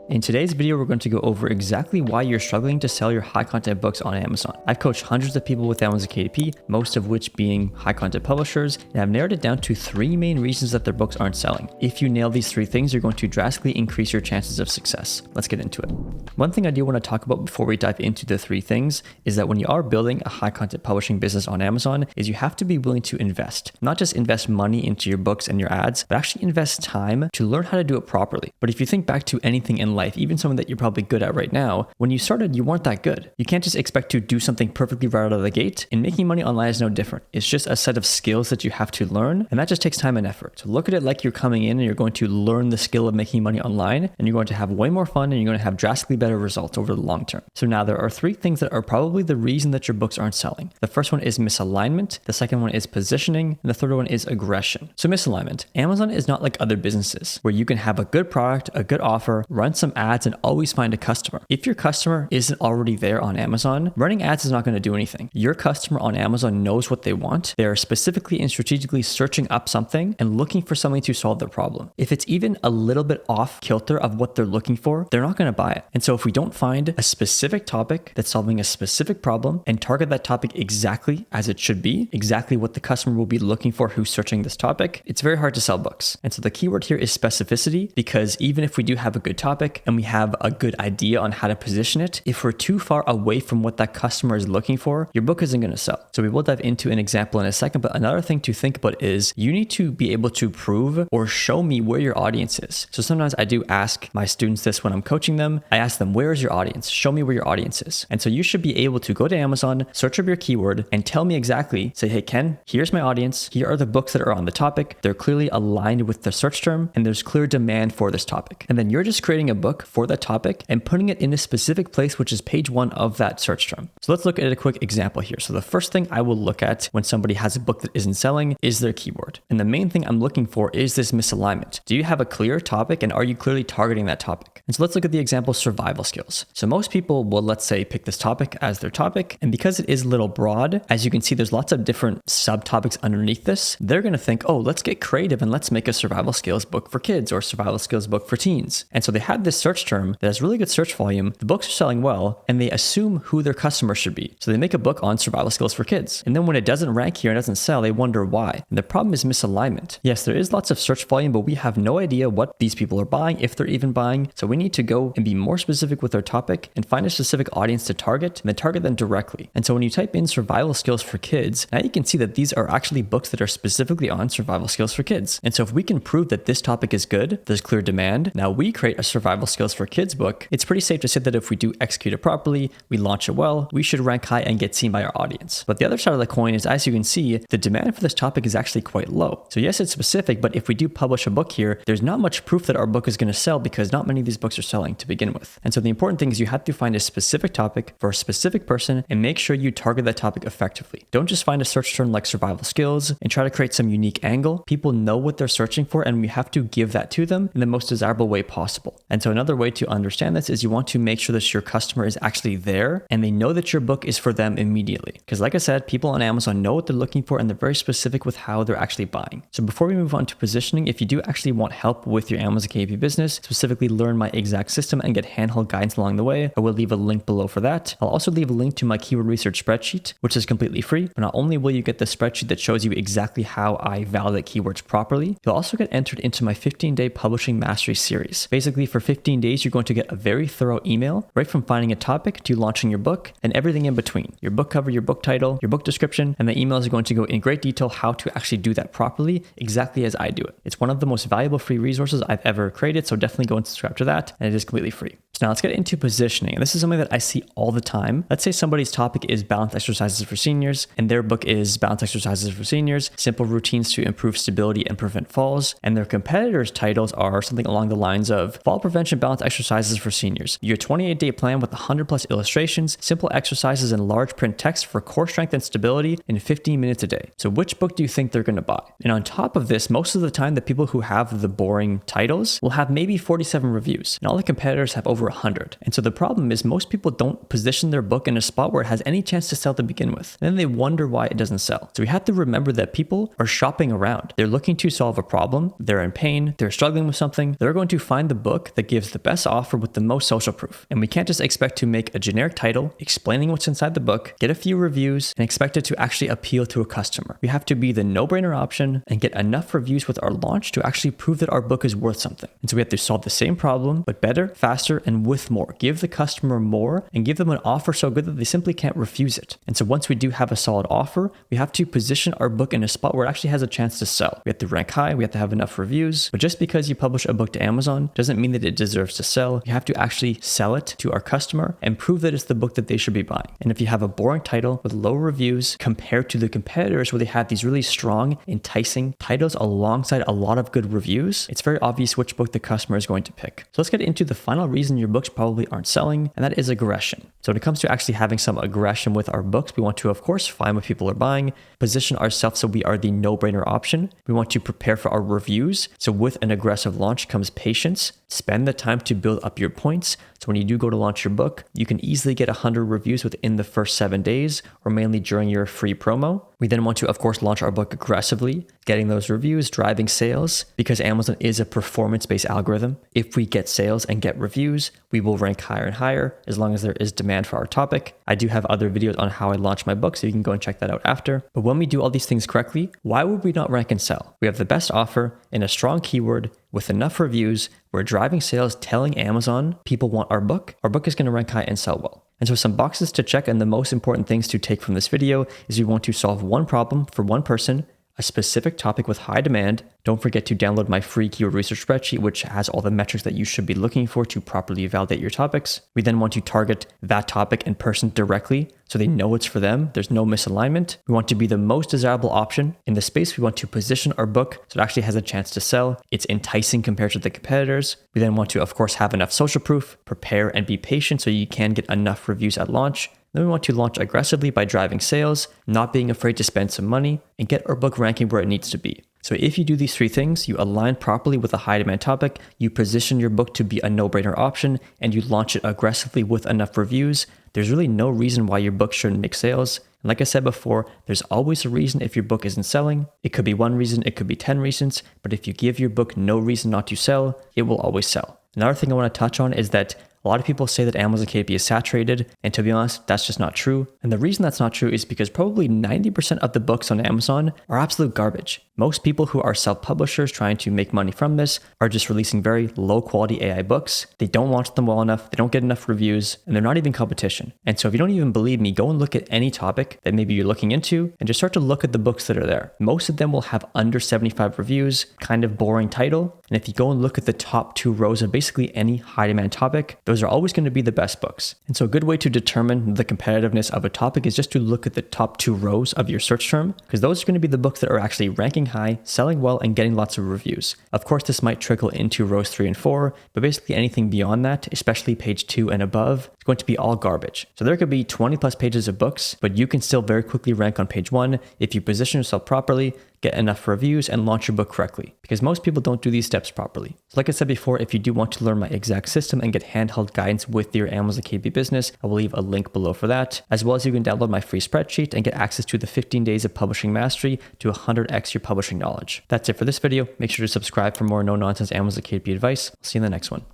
In today's video, we're going to go over exactly why you're struggling to sell your high content books on Amazon. I've coached hundreds of people with Amazon KDP, most of which being high content publishers, and I've narrowed it down to 3 main reasons that their books aren't selling. If you nail these 3 things, you're going to drastically increase your chances of success. Let's get into it. One thing I do want to talk about before we dive into the 3 things is that when you are building a high content publishing business on Amazon, is you have to be willing to invest. Not just invest money into your books and your ads, but actually invest time to learn how to do it properly. But if you think back to anything in life, even something that you're probably good at right now, when you started, you weren't that good. You can't just expect to do something perfectly right out of the gate, and making money online is no different. It's just a set of skills that you have to learn, and that just takes time and effort. So look at it like you're coming in and you're going to learn the skill of making money online, and you're going to have way more fun, and you're going to have drastically better results over the long term. So now there are 3 things that are probably the reason that your books aren't selling. The first one is misalignment, the second one is positioning, and the third one is aggression. So misalignment. Amazon is not like other businesses where you can have a good product, a good offer, run some ads, and always find a customer. If your customer isn't already there on Amazon, running ads is not going to do anything. Your customer on Amazon knows what they want. They are specifically and strategically searching up something and looking for something to solve their problem. If it's even a little bit off kilter of what they're looking for, they're not going to buy it. And so if we don't find a specific topic that's solving a specific problem and target that topic exactly as it should be, exactly what the customer will be looking for who's searching this topic, it's very hard to sell books. And so the keyword here is specificity, because even if we do have a good topic and we have a good idea on how to position it, if we're too far away from what that customer is looking for, your book isn't going to sell. So we will dive into an example in a second, but another thing to think about is you need to be able to prove or show me where your audience is. So sometimes I do ask my students this when I'm coaching them. I ask them, where is your audience? Show me where your audience is. And so you should be able to go to Amazon, search up your keyword, and tell me exactly, say, hey, Ken, here's my audience. Here are the books that are on the topic. They're clearly aligned with the search term, and there's clear demand for this topic. And then you're just creating a book for that topic and putting it in a specific place, which is page 1 of that search term. So let's look at a quick example here. So the first thing I will look at when somebody has a book that isn't selling is their keyword. And the main thing I'm looking for is this misalignment. Do you have a clear topic, and are you clearly targeting that topic? And so let's look at the example survival skills. So most people will, let's say, pick this topic as their topic. And because it is a little broad, as you can see, there's lots of different subtopics underneath this. They're going to think, oh, let's get creative and let's make a survival skills book for kids or survival skills book for teens. And so they have this search term that has really good search volume. The books are selling well, and they assume who their customer should be. So they make a book on survival skills for kids. And then when it doesn't rank here and doesn't sell, they wonder why. And the problem is misalignment. Yes, there is lots of search volume, but we have no idea what these people are buying, if they're even buying. So we need to go and be more specific with our topic and find a specific audience to target, and then target them directly. And so when you type in survival skills for kids, now you can see that these are actually books that are specifically on survival skills for kids. And so if we can prove that this topic is good, there's clear demand, now we create a survival skills for kids book, it's pretty safe to say that if we do execute it properly, we launch it well, we should rank high and get seen by our audience. But the other side of the coin is, as you can see, the demand for this topic is actually quite low. So yes, it's specific, but if we do publish a book here, there's not much proof that our book is going to sell because not many of these books are selling to begin with. And so the important thing is you have to find a specific topic for a specific person and make sure you target that topic effectively. Don't just find a search term like survival skills and try to create some unique angle. People know what they're searching for, and we have to give that to them in the most desirable way possible. And so another way to understand this is you want to make sure that your customer is actually there and they know that your book is for them immediately. Because like I said, people on Amazon know what they're looking for, and they're very specific with how they're actually buying. So before we move on to positioning, if you do actually want help with your Amazon KDP business, specifically learn my exact system and get handheld guidance along the way, I will leave a link below for that. I'll also leave a link to my keyword research spreadsheet, which is completely free. But not only will you get the spreadsheet that shows you exactly how I validate keywords properly, you'll also get entered into my 15-day publishing mastery series. Basically, for 15 days, you're going to get a very thorough email, right from finding a topic to launching your book and everything in between. Your book cover, your book title, your book description, and the email is going to go in great detail how to actually do that properly, exactly as I do it. It's one of the most valuable free resources I've ever created, so definitely go and subscribe to that, and it is completely free. So now let's get into positioning. And this is something that I see all the time. Let's say somebody's topic is balance exercises for seniors, and their book is balance exercises for seniors, simple routines to improve stability and prevent falls. And their competitors' titles are something along the lines of fall prevention balance exercises for seniors, your 28-day plan with 100+ illustrations, simple exercises and large print text for core strength and stability in 15 minutes a day. So which book do you think they're going to buy? And on top of this, most of the time, the people who have the boring titles will have maybe 47 reviews, and all the competitors have over 100. And so the problem is most people don't position their book in a spot where it has any chance to sell to begin with. And then they wonder why it doesn't sell. So we have to remember that people are shopping around. They're looking to solve a problem. They're in pain. They're struggling with something. They're going to find the book that gives gives the best offer with the most social proof. And we can't just expect to make a generic title explaining what's inside the book, get a few reviews, and expect it to actually appeal to a customer. We have to be the no-brainer option and get enough reviews with our launch to actually prove that our book is worth something. And so we have to solve the same problem, but better, faster, and with more. Give the customer more and give them an offer so good that they simply can't refuse it. And so once we do have a solid offer, we have to position our book in a spot where it actually has a chance to sell. We have to rank high, we have to have enough reviews, but just because you publish a book to Amazon doesn't mean that it deserves to sell. You have to actually sell it to our customer and prove that it's the book that they should be buying. And if you have a boring title with low reviews compared to the competitors where they have these really strong, enticing titles alongside a lot of good reviews, it's very obvious which book the customer is going to pick. So let's get into the final reason your books probably aren't selling, and that is aggression. So when it comes to actually having some aggression with our books, we want to, of course, find what people are buying, position ourselves so we are the no-brainer option. We want to prepare for our reviews. So with an aggressive launch comes patience. Spend the time to build up your points. So when you do go to launch your book, you can easily get 100 reviews within the first 7 days or mainly during your free promo. We then want to, of course, launch our book aggressively, getting those reviews, driving sales, because Amazon is a performance-based algorithm. If we get sales and get reviews, we will rank higher and higher as long as there is demand for our topic. I do have other videos on how I launch my book, so you can go and check that out after. But when we do all these things correctly, why would we not rank and sell? We have the best offer in a strong keyword with enough reviews. We're driving sales, telling Amazon people want our book is going to rank high and sell well. And so some boxes to check, and the most important things to take from this video is we want to solve one problem for one person, a specific topic with high demand. Don't forget to download my free keyword research spreadsheet, which has all the metrics that you should be looking for to properly validate your topics. We then want to target that topic and person directly so they know it's for them. There's no misalignment. We want to be the most desirable option in the space. We want to position our book so it actually has a chance to sell. It's enticing compared to the competitors. We then want to, of course, have enough social proof, prepare and be patient so you can get enough reviews at launch. Then we want to launch aggressively by driving sales, not being afraid to spend some money, and get our book ranking where it needs to be. So if you do these 3 things, you align properly with a high demand topic, you position your book to be a no-brainer option, and you launch it aggressively with enough reviews, there's really no reason why your book shouldn't make sales. And like I said before, there's always a reason if your book isn't selling. It could be 1 reason, it could be 10 reasons, but if you give your book no reason not to sell, it will always sell. Another thing I want to touch on is that a lot of people say that Amazon KDP is saturated, and to be honest, that's just not true. And the reason that's not true is because probably 90% of the books on Amazon are absolute garbage. Most people who are self-publishers trying to make money from this are just releasing very low-quality AI books. They don't launch them well enough, they don't get enough reviews, and they're not even competition. And so if you don't even believe me, go and look at any topic that maybe you're looking into and just start to look at the books that are there. Most of them will have under 75 reviews, kind of boring title. And if you go and look at the top 2 rows of basically any high-demand topic, those are always going to be the best books. And so a good way to determine the competitiveness of a topic is just to look at the top 2 rows of your search term, because those are going to be the books that are actually ranking high, selling well, and getting lots of reviews. Of course, this might trickle into rows 3 and 4, but basically anything beyond that, especially page 2 and above, is going to be all garbage. So there could be 20 plus pages of books, but you can still very quickly rank on page 1 if you position yourself properly, get enough reviews, and launch your book correctly, because most people don't do these steps properly. So like I said before, if you do want to learn my exact system and get handheld guidance with your Amazon KDP business, I will leave a link below for that, as well as you can download my free spreadsheet and get access to the 15 days of publishing mastery to 100x your publishing knowledge. That's it for this video. Make sure to subscribe for more no-nonsense Amazon KDP advice. I'll see you in the next one.